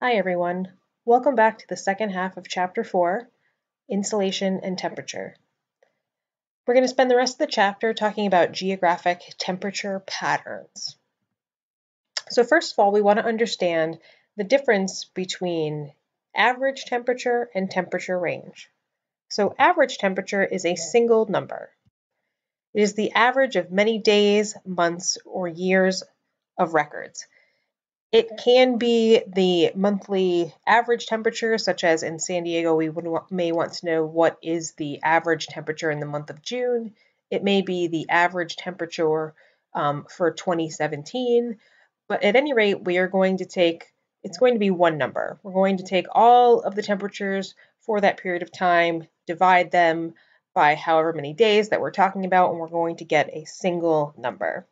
Hi everyone. Welcome back to the second half of Chapter 4, Insolation and Temperature. We're going to spend the rest of the chapter talking about geographic temperature patterns. So first of all, we want to understand the difference between average temperature and temperature range. So average temperature is a single number. It is the average of many days, months, or years of records. It can be the monthly average temperature, such as in San Diego, we may want to know what is the average temperature in the month of June. It may be the average temperature for 2017, but at any rate, it's going to be one number. We're going to take all of the temperatures for that period of time, divide them by however many days that we're talking about, and we're going to get a single number.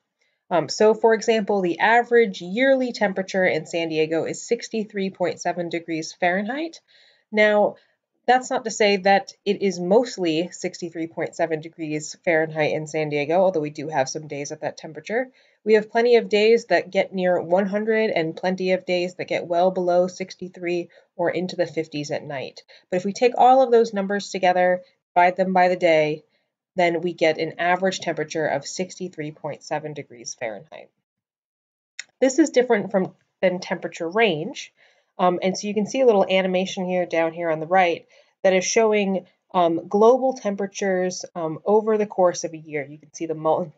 So for example, the average yearly temperature in San Diego is 63.7 degrees Fahrenheit. Now, that's not to say that it is mostly 63.7 degrees Fahrenheit in San Diego, although we do have some days at that temperature. We have plenty of days that get near 100 and plenty of days that get well below 63 or into the 50s at night. But if we take all of those numbers together, divide them by the day, then we get an average temperature of 63.7 degrees Fahrenheit. This is different than temperature range. And so you can see a little animation here down here on the right that is showing global temperatures over the course of a year. You can see the month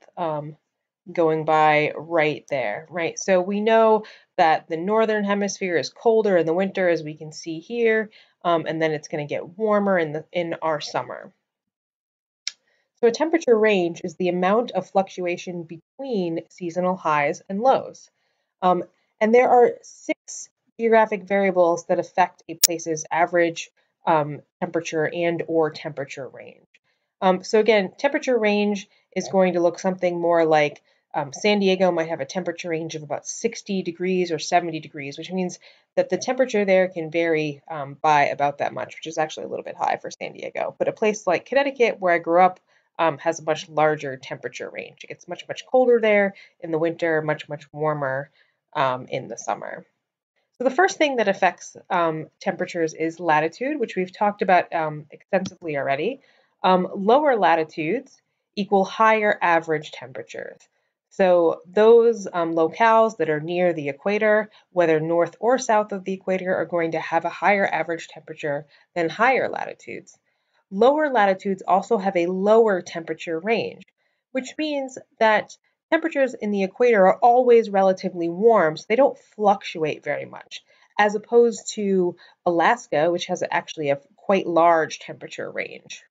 going by right there, right? So we know that the northern hemisphere is colder in the winter, as we can see here, and then it's going to get warmer in our summer. So a temperature range is the amount of fluctuation between seasonal highs and lows. And there are 6 geographic variables that affect a place's average temperature and or temperature range. So again, temperature range is going to look something more like San Diego might have a temperature range of about 60 degrees or 70 degrees, which means that the temperature there can vary by about that much, which is actually a little bit high for San Diego. But a place like Connecticut, where I grew up, has a much larger temperature range. It gets much, much colder there in the winter, much, much warmer in the summer. So the first thing that affects temperatures is latitude, which we've talked about extensively already. Lower latitudes equal higher average temperatures. So those locales that are near the equator, whether north or south of the equator, are going to have a higher average temperature than higher latitudes. Lower latitudes also have a lower temperature range, which means that temperatures in the equator are always relatively warm, so they don't fluctuate very much, as opposed to Alaska, which has actually a quite large temperature range.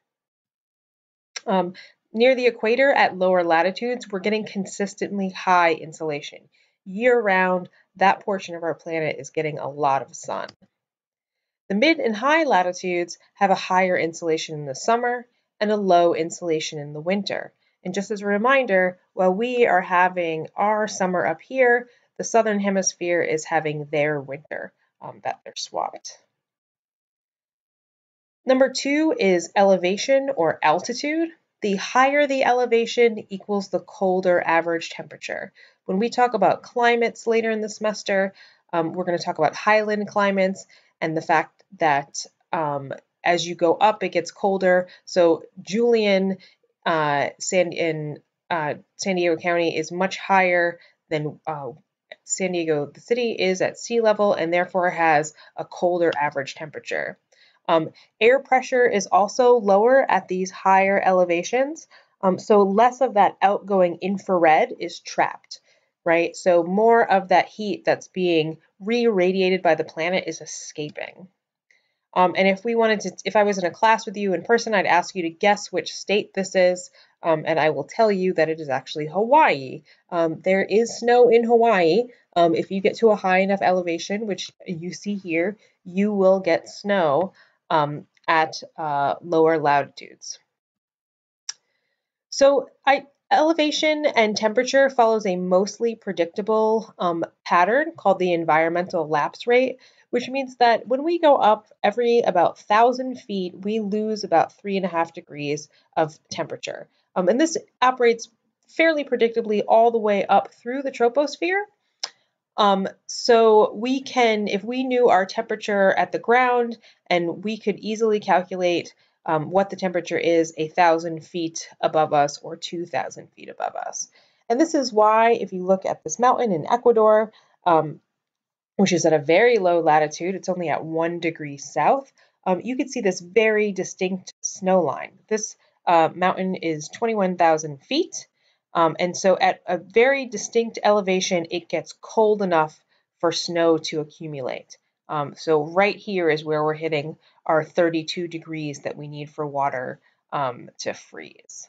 Near the equator at lower latitudes, we're getting consistently high insolation. Year-round, that portion of our planet is getting a lot of sun. The mid and high latitudes have a higher insolation in the summer and a low insolation in the winter. And just as a reminder, while we are having our summer up here, the southern hemisphere is having their winter that they're swapped. Number 2 is elevation or altitude. The higher the elevation equals the colder average temperature. When we talk about climates later in the semester, we're going to talk about highland climates and the fact that as you go up, it gets colder. So Julian San Diego County is much higher than San Diego, the city, is at sea level, and therefore has a colder average temperature. Air pressure is also lower at these higher elevations, so less of that outgoing infrared is trapped, right? So more of that heat that's being re-radiated by the planet is escaping. And if I was in a class with you in person, I'd ask you to guess which state this is, and I will tell you that it is actually Hawaii. There is snow in Hawaii. If you get to a high enough elevation, which you see here, you will get snow at lower latitudes. So elevation and temperature follows a mostly predictable pattern called the environmental lapse rate, which means that when we go up every about 1,000 feet, we lose about 3.5 degrees of temperature. And this operates fairly predictably all the way up through the troposphere. So we can, if we knew our temperature at the ground, and we could easily calculate what the temperature is 1,000 feet above us or 2,000 feet above us. And this is why, if you look at this mountain in Ecuador, which is at a very low latitude, it's only at 1 degree south, you can see this very distinct snow line. This mountain is 21,000 feet. And so at a very distinct elevation, it gets cold enough for snow to accumulate. So right here is where we're hitting our 32 degrees that we need for water to freeze.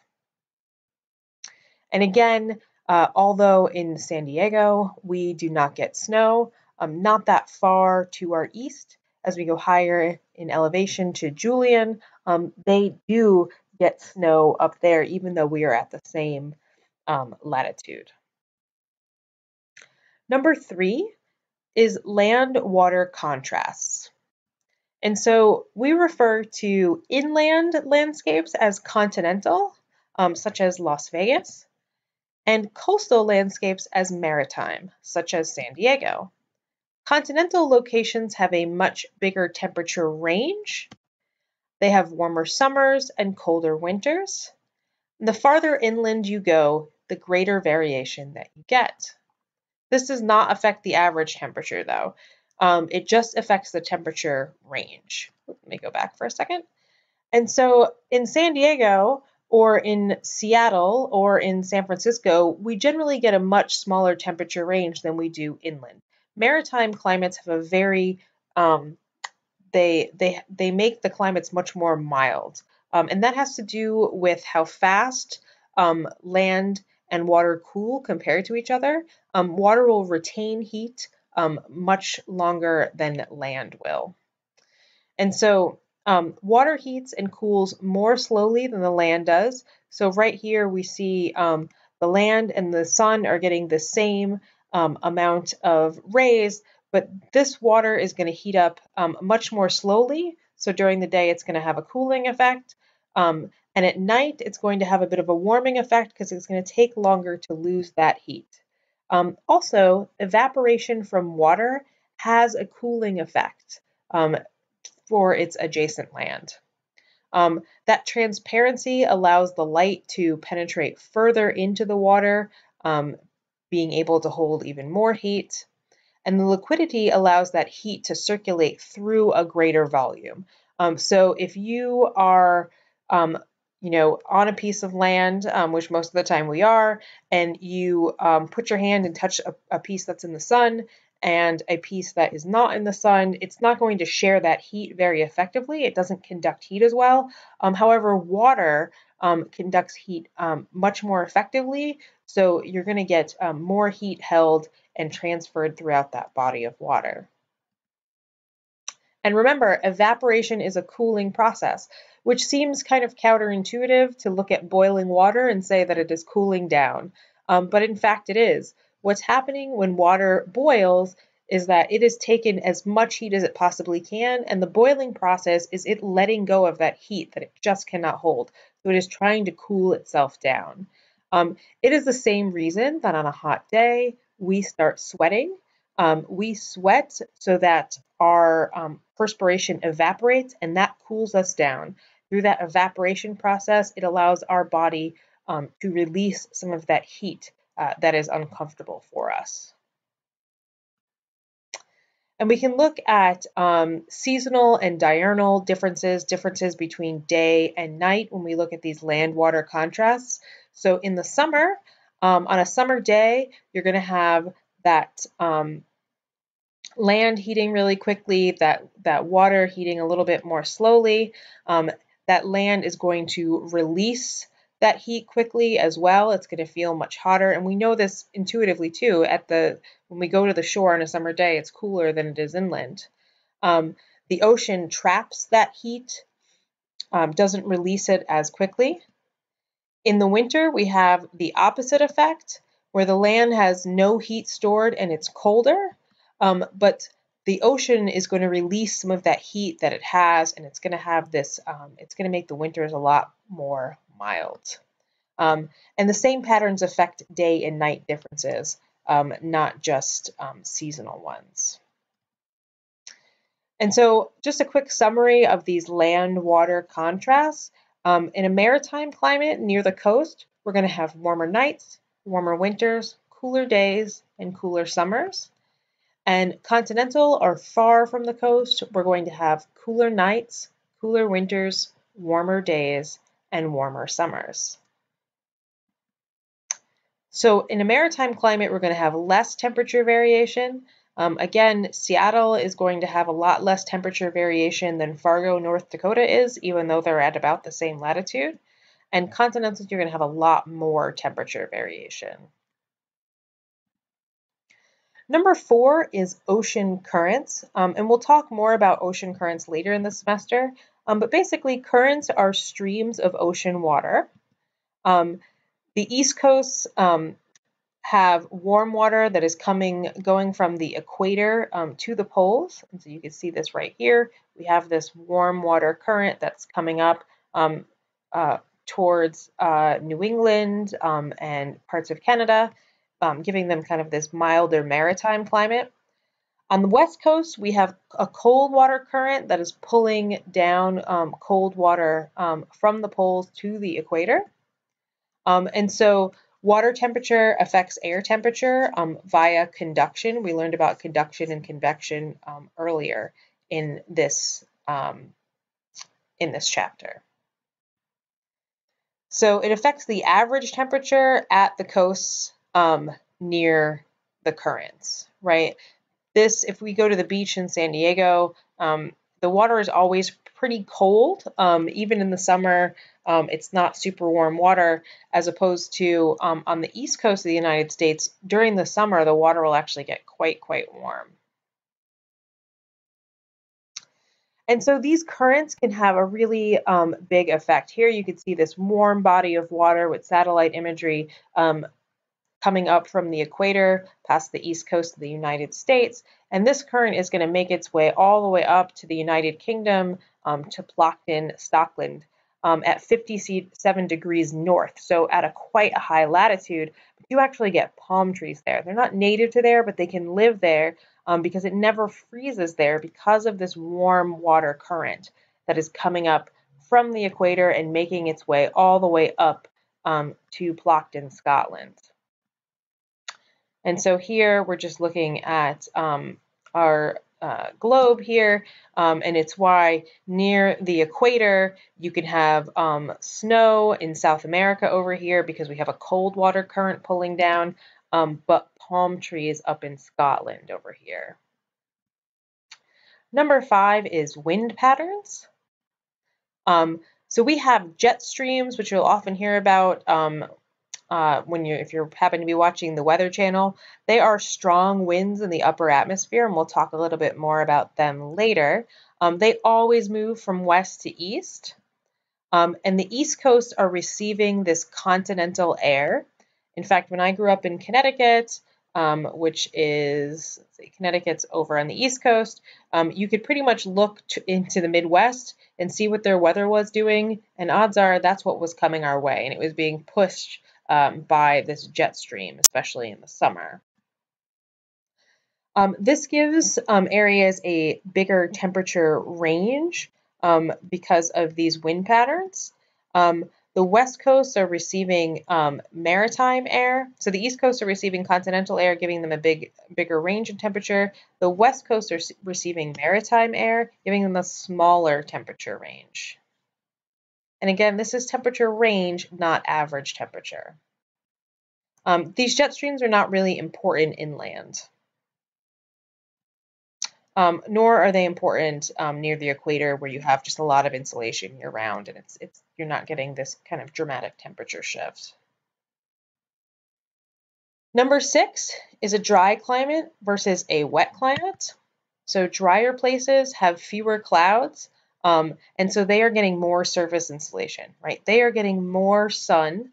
And again, although in San Diego we do not get snow, not that far to our east, as we go higher in elevation to Julian, they do get snow up there, even though we are at the same latitude. Number 3 is land-water contrasts. And so we refer to inland landscapes as continental, such as Las Vegas, and coastal landscapes as maritime, such as San Diego. Continental locations have a much bigger temperature range. They have warmer summers and colder winters. The farther inland you go, the greater variation that you get. This does not affect the average temperature, though. It just affects the temperature range. Let me go back for a second. And so in San Diego, or in Seattle, or in San Francisco, we generally get a much smaller temperature range than we do inland. Maritime climates have a very, they make the climates much more mild. And that has to do with how fast land and water cool compared to each other. Water will retain heat much longer than land will. And so water heats and cools more slowly than the land does. So right here we see the land and the sun are getting the same amount of rays, but this water is going to heat up much more slowly. So during the day it's going to have a cooling effect. And at night it's going to have a bit of a warming effect because it's going to take longer to lose that heat. Also, evaporation from water has a cooling effect for its adjacent land. That transparency allows the light to penetrate further into the water, being able to hold even more heat. And the liquidity allows that heat to circulate through a greater volume. So if you are on a piece of land, which most of the time we are, and you put your hand and touch a piece that's in the sun and a piece that is not in the sun, it's not going to share that heat very effectively. It doesn't conduct heat as well. However, water conducts heat much more effectively, so you're going to get more heat held and transferred throughout that body of water. And remember, evaporation is a cooling process, which seems kind of counterintuitive to look at boiling water and say that it is cooling down. But in fact, it is. What's happening when water boils is that it is taken as much heat as it possibly can, and the boiling process is it letting go of that heat that it just cannot hold. So it is trying to cool itself down. It is the same reason that on a hot day, we start sweating. We sweat so that our perspiration evaporates, and that cools us down. Through that evaporation process, it allows our body to release some of that heat that is uncomfortable for us. And we can look at seasonal and diurnal differences between day and night when we look at these land-water contrasts. So in the summer, on a summer day, you're going to have that land heating really quickly, that water heating a little bit more slowly. That land is going to release that heat quickly as well. It's going to feel much hotter, and we know this intuitively too. When we go to the shore on a summer day, it's cooler than it is inland. The ocean traps that heat, doesn't release it as quickly. In the winter, we have the opposite effect, where the land has no heat stored and it's colder, but the ocean is going to release some of that heat that it has, and it's going to have this, it's going to make the winters a lot more mild. And the same patterns affect day and night differences not just seasonal ones. And so just a quick summary of these land-water contrasts. In a maritime climate near the coast, we're going to have warmer nights, warmer winters, cooler days, and cooler summers. And continental or far from the coast, we're going to have cooler nights, cooler winters, warmer days, and warmer summers. So in a maritime climate, we're going to have less temperature variation. Again, Seattle is going to have a lot less temperature variation than Fargo, North Dakota is, even though they're at about the same latitude. And continental, you're going to have a lot more temperature variation. Number 4 is ocean currents, and we'll talk more about ocean currents later in the semester. But basically, currents are streams of ocean water. The East Coast have warm water that is going from the equator to the poles. And so you can see this right here. We have this warm water current that's coming up towards New England and parts of Canada, giving them kind of this milder maritime climate. On the west coast, we have a cold water current that is pulling down cold water from the poles to the equator. And so water temperature affects air temperature via conduction. We learned about conduction and convection earlier in this chapter. So it affects the average temperature at the coasts near the currents, right? If we go to the beach in San Diego, the water is always pretty cold. Even in the summer, it's not super warm water, as opposed to on the east coast of the United States, during the summer, the water will actually get quite warm. And so these currents can have a really big effect. Here you can see this warm body of water with satellite imagery coming up from the equator past the east coast of the United States. And this current is going to make its way all the way up to the United Kingdom, to Plockton, Scotland, at 57 degrees north. So at quite a high latitude, you actually get palm trees there. They're not native to there, but they can live there because it never freezes there because of this warm water current that is coming up from the equator and making its way all the way up to Plockton, Scotland. And so here we're just looking at our globe here, and it's why near the equator you can have snow in South America over here because we have a cold water current pulling down, but palm trees up in Scotland over here. Number 5 is wind patterns. So we have jet streams, which you'll often hear about if you happen to be watching the Weather Channel. They are strong winds in the upper atmosphere, and we'll talk a little bit more about them later. They always move from west to east, and the East Coast are receiving this continental air. In fact, when I grew up in Connecticut, which is, let's see, Connecticut's over on the East Coast, you could pretty much look into the Midwest and see what their weather was doing, and odds are that's what was coming our way, and it was being pushed by this jet stream, especially in the summer. This gives areas a bigger temperature range because of these wind patterns. The West Coast are receiving maritime air. So the East Coast are receiving continental air, giving them a bigger range in temperature. The West Coast are receiving maritime air, giving them a smaller temperature range. And again, this is temperature range, not average temperature. These jet streams are not really important inland, nor are they important near the equator where you have just a lot of insolation year round, and you're not getting this kind of dramatic temperature shift. Number 6 is a dry climate versus a wet climate. So drier places have fewer clouds, and so they are getting more surface insolation, right? They are getting more sun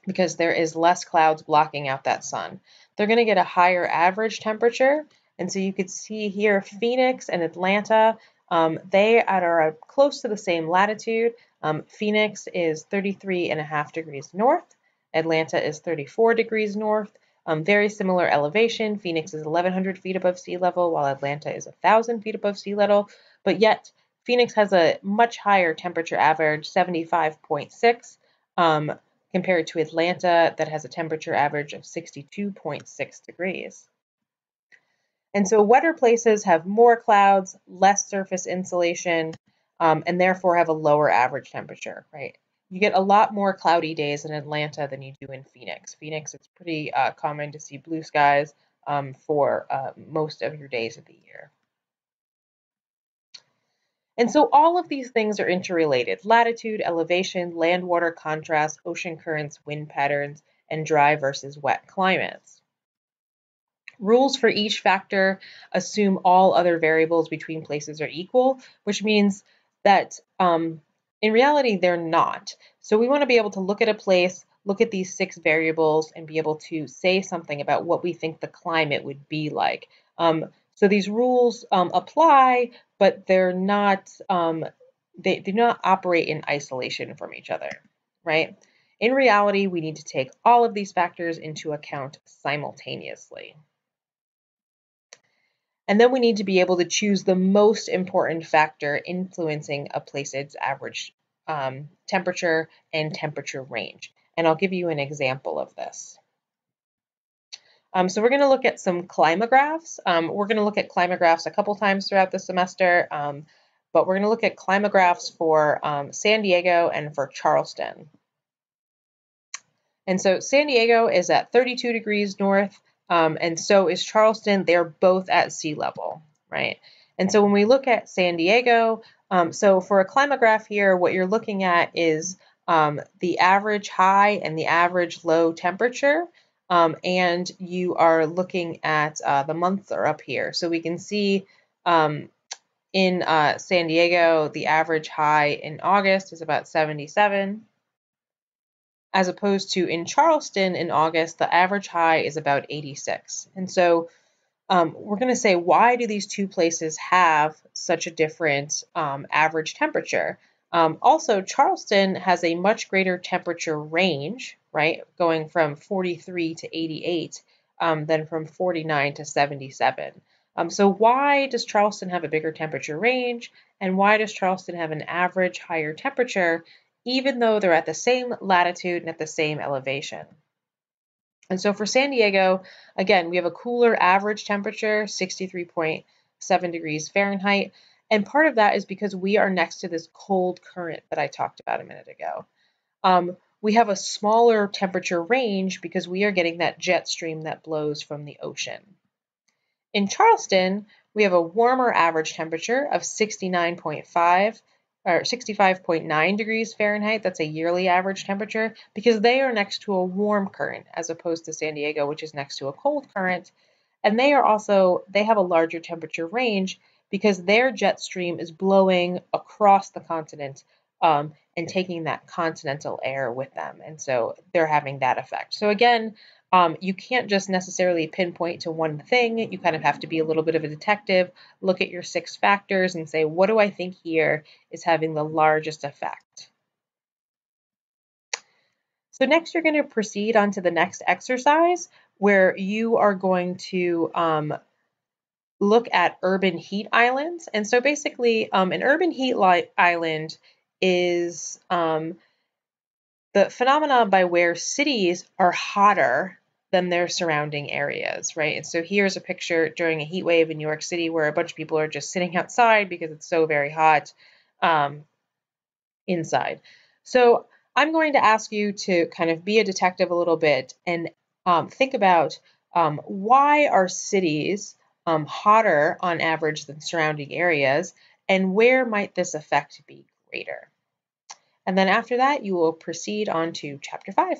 because there is less clouds blocking out that sun. They're going to get a higher average temperature. And so you could see here Phoenix and Atlanta, they are close to the same latitude. Phoenix is 33.5 degrees north. Atlanta is 34 degrees north. Very similar elevation. Phoenix is 1,100 feet above sea level, while Atlanta is 1,000 feet above sea level. But yet, Phoenix has a much higher temperature average, 75.6, compared to Atlanta that has a temperature average of 62.6 degrees. And so wetter places have more clouds, less surface insolation, and therefore have a lower average temperature, right? You get a lot more cloudy days in Atlanta than you do in Phoenix. Phoenix, it's pretty common to see blue skies for most of your days of the year. And so all of these things are interrelated: latitude, elevation, land-water contrast, ocean currents, wind patterns, and dry versus wet climates. Rules for each factor assume all other variables between places are equal, which means that in reality, they're not. So we want to be able to look at a place, look at these 6 variables, and be able to say something about what we think the climate would be like. So these rules apply, but they're not, they do not operate in isolation from each other, right? In reality, we need to take all of these factors into account simultaneously. And then we need to be able to choose the most important factor influencing a place's average temperature and temperature range. And I'll give you an example of this. So we're going to look at some climographs. We're going to look at climographs a couple times throughout the semester, but we're going to look at climographs for San Diego and for Charleston. And so San Diego is at 32 degrees north, and so is Charleston. They're both at sea level, right? And so when we look at San Diego, so for a climograph here, what you're looking at is the average high and the average low temperature, and you are looking at the months are up here. So we can see in San Diego, the average high in August is about 77. As opposed to in Charleston in August, the average high is about 86. And so we're going to say, why do these two places have such a different average temperature? Also, Charleston has a much greater temperature range, right, going from 43 to 88 than from 49 to 77. So why does Charleston have a bigger temperature range, and why does Charleston have an average higher temperature, even though they're at the same latitude and at the same elevation? And so for San Diego, again, we have a cooler average temperature, 63.7 degrees Fahrenheit. And part of that is because we are next to this cold current that I talked about a minute ago. We have a smaller temperature range because we are getting that jet stream that blows from the ocean. In Charleston, we have a warmer average temperature of 65.9 degrees Fahrenheit. That's a yearly average temperature because they are next to a warm current as opposed to San Diego, which is next to a cold current. And they have a larger temperature range because their jet stream is blowing across the continent and taking that continental air with them. And so they're having that effect. So again, you can't just necessarily pinpoint to one thing. You kind of have to be a little bit of a detective, look at your 6 factors and say, what do I think here is having the largest effect? So next you're going to proceed on to the next exercise where you are going to look at urban heat islands. And so basically an urban heat island is the phenomena by where cities are hotter than their surrounding areas, right? And so here's a picture during a heat wave in New York City where a bunch of people are just sitting outside because it's so very hot inside. So I'm going to ask you to kind of be a detective a little bit and think about why are cities hotter on average than surrounding areas, and where might this effect be greater? And then after that, you will proceed on to Chapter 5.